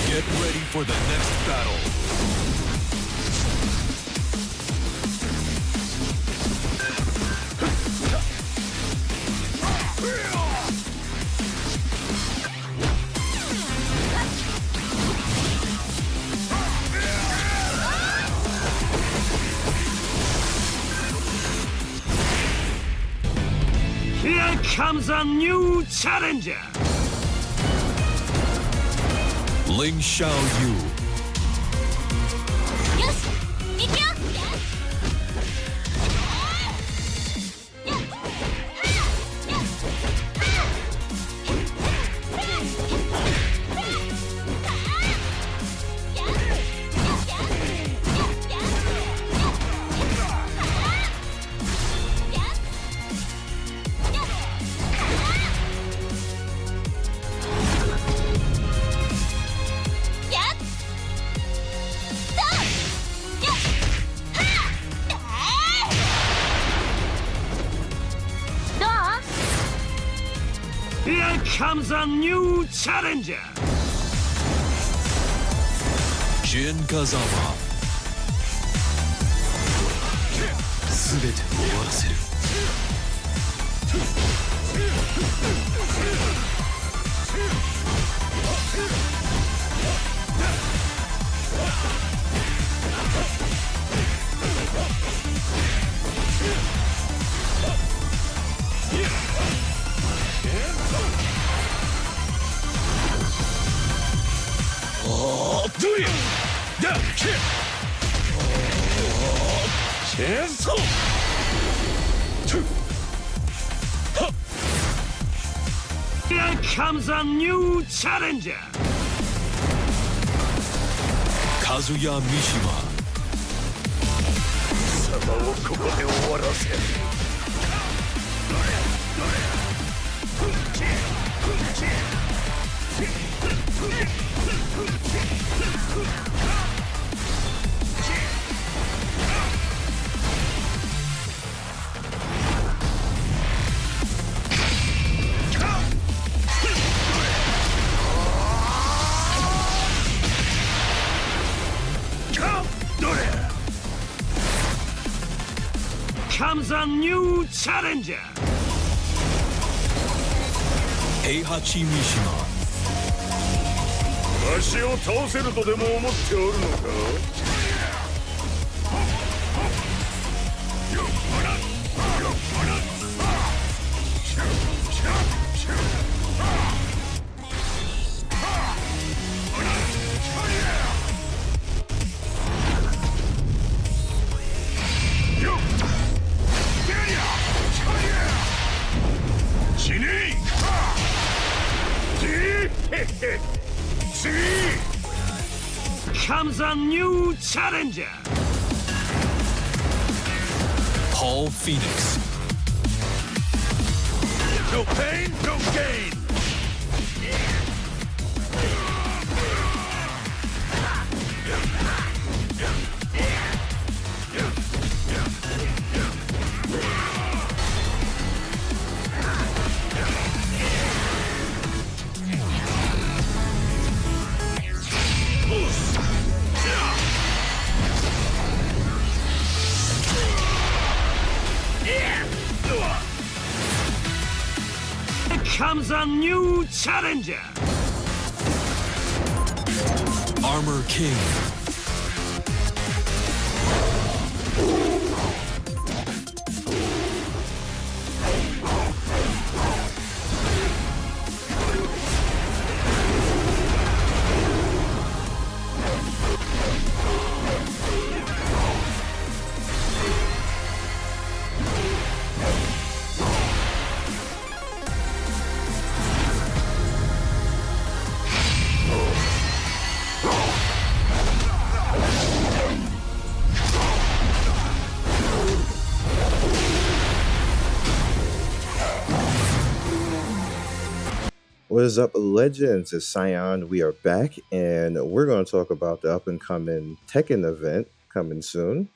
Get ready for the next battle. ！Here comes a new challenger. Ling Xiaoyu. よし行くよ。Here comes a new challenger. Jin Kazama. 全て終わらせる。Do you? Yeah, kick. Chainsaw. Here comes a new challenger. Kazuya Mishima. 貴様をここで終わらせる。Comes a new challenger. Heihachi Mishima. わしを倒せるとでも思っておるのか。Comes a new challenger. Paul Phoenix. No pain, no gain. Comes a new challenger. Armor King. What is up, legends? It's Scion. We are back, and we're going to talk about the up-and-coming Tekken event coming soon.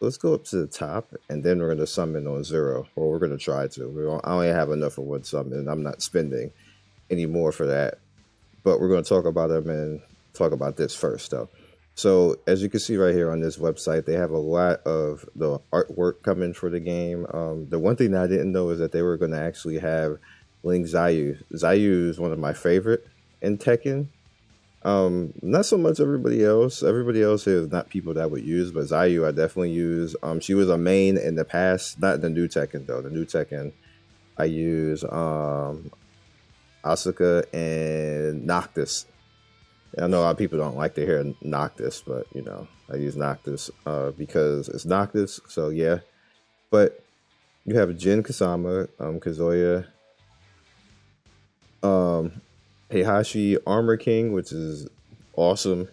Let's go up to the top, and then we're going to summon on Zero, or we're going to try to. I only have enough of one summon, and I'm not spending any more for that. But we're going to talk about them and talk about this first, though. So, as you can see right here on this website, they have a lot of the artwork coming for the game. The one thing that I didn't know is that they were going to actually have Ling Xiyu. Xiyu is one of my favorite in Tekken. Not so much everybody else. Everybody else here is not people that I would use, but Xiyu I definitely use. She was a main in the past, not the new Tekken though. The new Tekken I use Asuka and Noctis. I know a lot of people don't like to hear Noctis, but you know, I use Noctis because it's Noctis, so yeah. But you have Jin Kasama, Kazuya, Heihachi Armor King, which is awesome.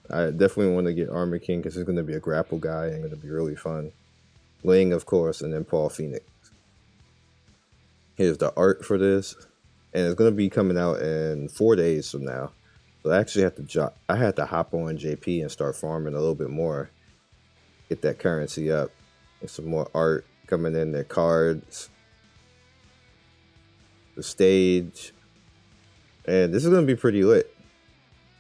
I definitely want to get Armor King because he's going to be a grapple guy and going to be really fun. Ling, of course, and then Paul Phoenix. Here's the art for this, and it's going to be coming out in 4 days from now. So I actually have to hop on JP and start farming a little bit more, get that currency up. There's some more art coming in, their cards, the stage. And this is going to be pretty lit.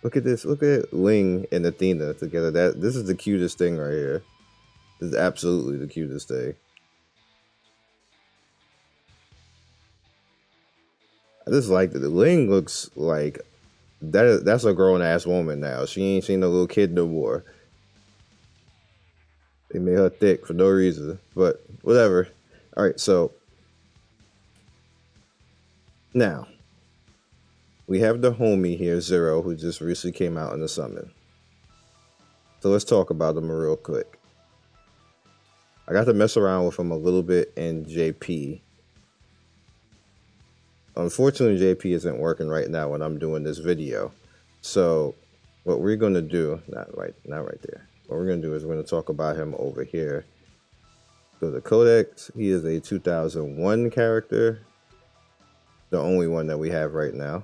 Look at this. Look at Ling and Athena together. This is the cutest thing right here. This is absolutely the cutest thing. I just like that. Ling looks like that's a grown-ass woman now. She ain't seen a little kid no more. They made her thick for no reason. But whatever. Alright, so now we have the homie here, Zero, who just recently came out in the summon. So let's talk about him real quick. I got to mess around with him a little bit in JP. Unfortunately, JP isn't working right now when I'm doing this video. So what we're going to do, not right there. What we're going to do is we're going to talk about him over here. So the Codex, he is a 2001 character. The only one that we have right now.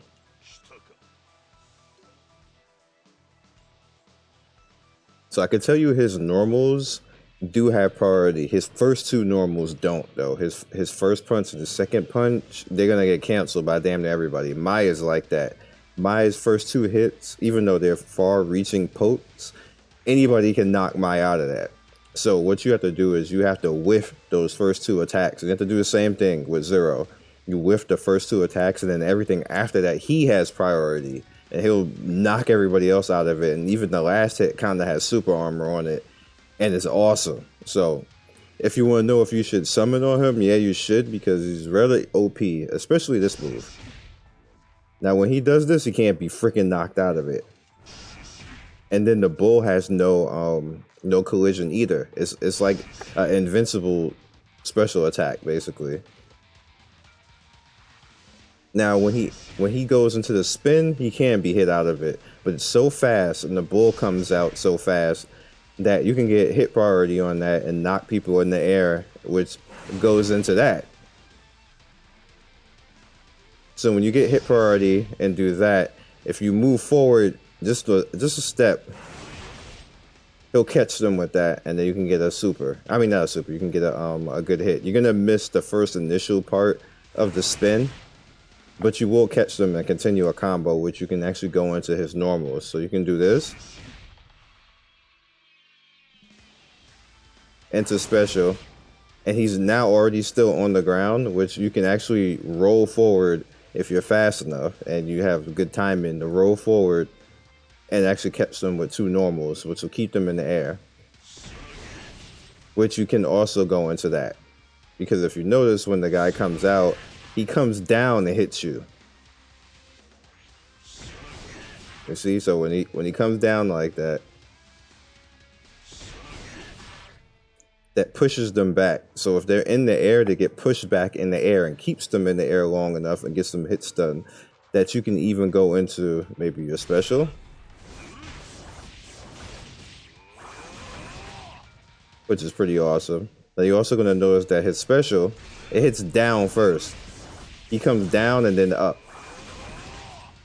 So I can tell you his normals do have priority. His first two normals don't though. His first punch and his second punch, they're gonna get canceled by damn near everybody. Maya's like that. Maya's first two hits, even though they're far-reaching pokes, anybody can knock Maya out of that. So what you have to do is you have to whiff those first two attacks. And you have to do the same thing with Zero. You whiff the first two attacks, and then everything after that, he has priority. And he'll knock everybody else out of it. And even the last hit kind of has super armor on it. And it's awesome. So if you want to know if you should summon on him, yeah, you should, because he's really OP, especially this move. Now, when he does this, he can't be freaking knocked out of it. And then the bull has no collision either. It's like an invincible special attack, basically. Now, when he goes into the spin, he can be hit out of it, but it's so fast, and the bull comes out so fast that you can get hit priority on that and knock people in the air, which goes into that. So when you get hit priority and do that, if you move forward just a step, he'll catch them with that, and then you can get a super. I mean, not a super. You can get a good hit. You're gonna miss the first initial part of the spin, but you will catch them and continue a combo, which you can actually go into his normals. So you can do this into special, and he's now already still on the ground, which you can actually roll forward if you're fast enough and you have good timing to roll forward and actually catch them with two normals, which will keep them in the air. Which you can also go into that, because if you notice, when the guy comes out, he comes down and hits you. You see, so when he comes down like that, that pushes them back. So if they're in the air, they get pushed back in the air and keeps them in the air long enough and gets them hit stun that you can even go into maybe your special. Which is pretty awesome. Now you're also going to notice that his special, it hits down first. He comes down and then up.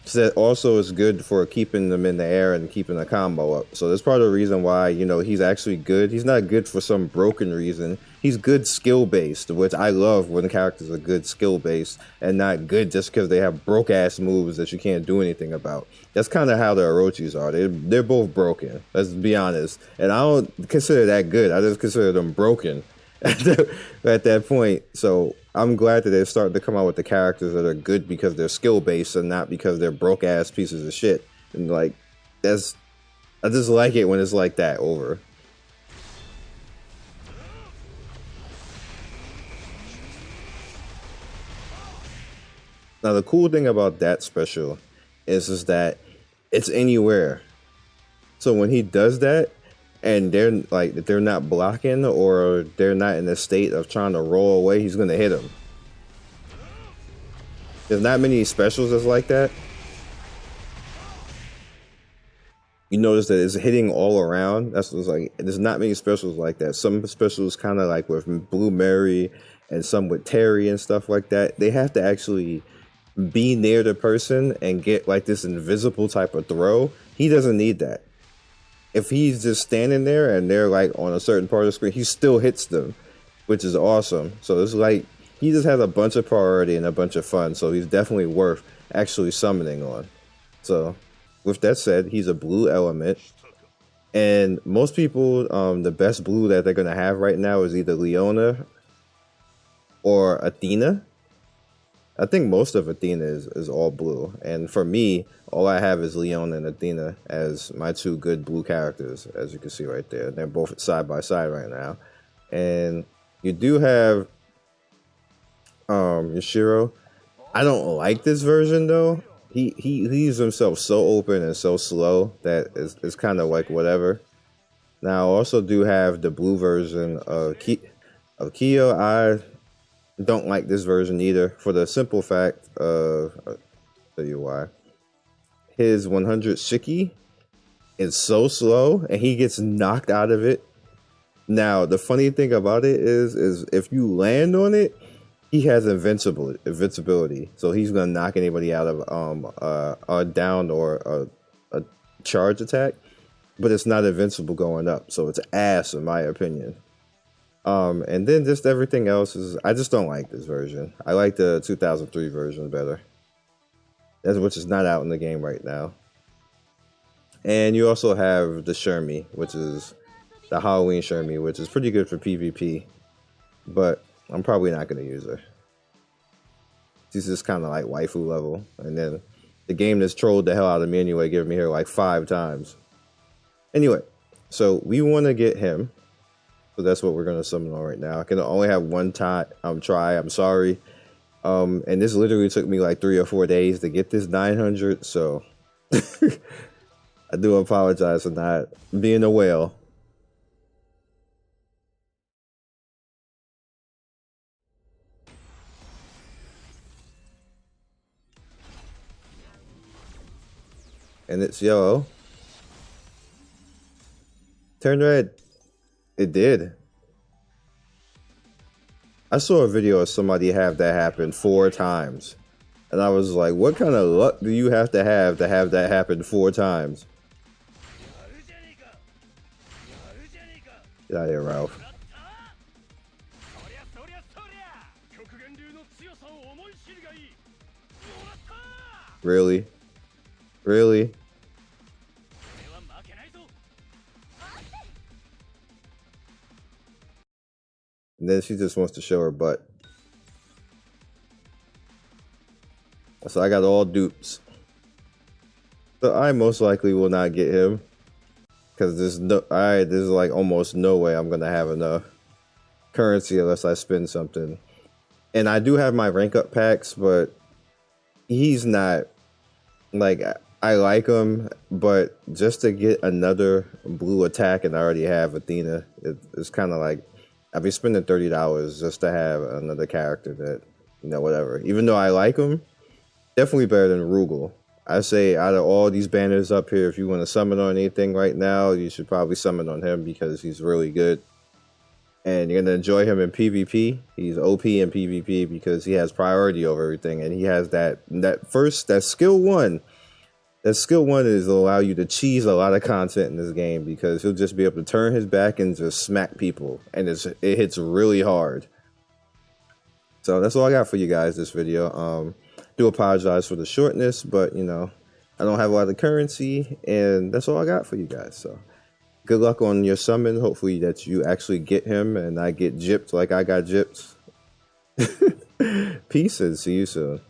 So also is good for keeping them in the air and keeping the combo up. So that's part of the reason why, you know, he's actually good. He's not good for some broken reason. He's good skill based, which I love when the characters are good skill based and not good just because they have broke ass moves that you can't do anything about. That's kind of how the Orochis are. They're both broken. Let's be honest. And I don't consider that good. I just consider them broken at that point. So I'm glad that they're starting to come out with the characters that are good because they're skill based and not because they're broke ass pieces of shit. And like, I just like it when it's like that over. Now the cool thing about that special is that it's anywhere. So when he does that, and they're not blocking or they're not in a state of trying to roll away, he's gonna hit them. There's not many specials that's like that. You notice that it's hitting all around. That's what's like. There's not many specials like that. Some specials kind of like with Blue Mary and some with Terry and stuff like that. They have to actually be near the person and get like this invisible type of throw. He doesn't need that. If he's just standing there and they're like on a certain part of the screen, he still hits them, which is awesome. So it's like he just has a bunch of priority and a bunch of fun. So he's definitely worth actually summoning on. So with that said, he's a blue element. And most people, the best blue that they're going to have right now is either Leona or Athena. I think most of Athena is all blue. And for me, all I have is Leona and Athena as my two good blue characters, as you can see right there. They're both side by side right now. And you do have Yashiro. I don't like this version though. He leaves himself so open and so slow that it's kind of like whatever. Now I also do have the blue version of Kyo. I don't like this version either for the simple fact of, I'll tell you why. His 100 Shiki is so slow and he gets knocked out of it. Now, the funny thing about it is if you land on it, he has invincibility. So he's gonna knock anybody out of a down or a charge attack, but it's not invincible going up. So it's ass in my opinion. And then just everything else is, I just don't like this version. I like the 2003 version better. Which is not out in the game right now. And you also have the Shermie, which is the Halloween Shermie, which is pretty good for PvP. But I'm probably not going to use her. She's just kind of like waifu level. And then the game just trolled the hell out of me anyway, giving me her like 5 times. Anyway, so we want to get him. So that's what we're going to summon on right now. I can only have one try. I'm sorry. And this literally took me like 3 or 4 days to get this 900. So I do apologize for not being a whale. And it's yellow. Turn red. It did. I saw a video of somebody have that happen 4 times. And I was like, what kind of luck do you have to have that happen 4 times? Get out of here, Ralph. Really? Really? And then she just wants to show her butt. So I got all dupes. So I most likely will not get him. Because there's like almost no way I'm gonna have enough currency unless I spend something. And I do have my rank up packs, but he's not like, I like him, but just to get another blue attack and I already have Athena, it's kind of like I'd be spending $30 just to have another character that, you know, whatever. Even though I like him, definitely better than Rugal. I say out of all these banners up here, if you want to summon on anything right now, you should probably summon on him because he's really good. And you're going to enjoy him in PvP. He's OP in PvP because he has priority over everything. And he has that skill 1 That skill 1 is to allow you to cheese a lot of content in this game because he'll just be able to turn his back and just smack people, and it hits really hard. So that's all I got for you guys this video. Do apologize for the shortness, but you know, I don't have a lot of currency, and that's all I got for you guys. So good luck on your summon. Hopefully that you actually get him and I get gypped like I got gypped. Peace and see you soon.